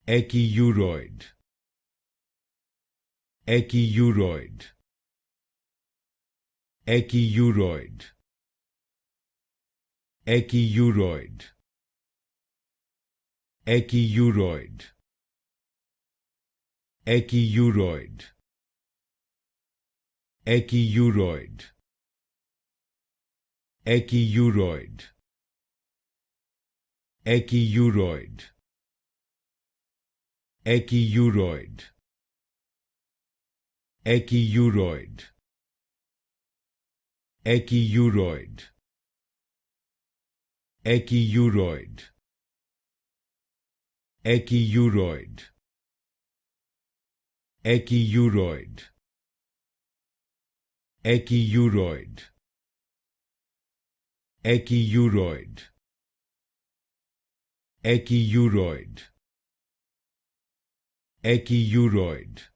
Echiuroid. Echiuroid. Echiuroid. Echiuroid. Echiuroid. Echiuroid. Echiuroid. Echiuroid. Echiuroid. Echiuroid. Echiuroid. Echiuroid. Echiuroid. Echiuroid. Echiuroid. Echiuroid. Echiuroid. Echiuroid. Echiuroid.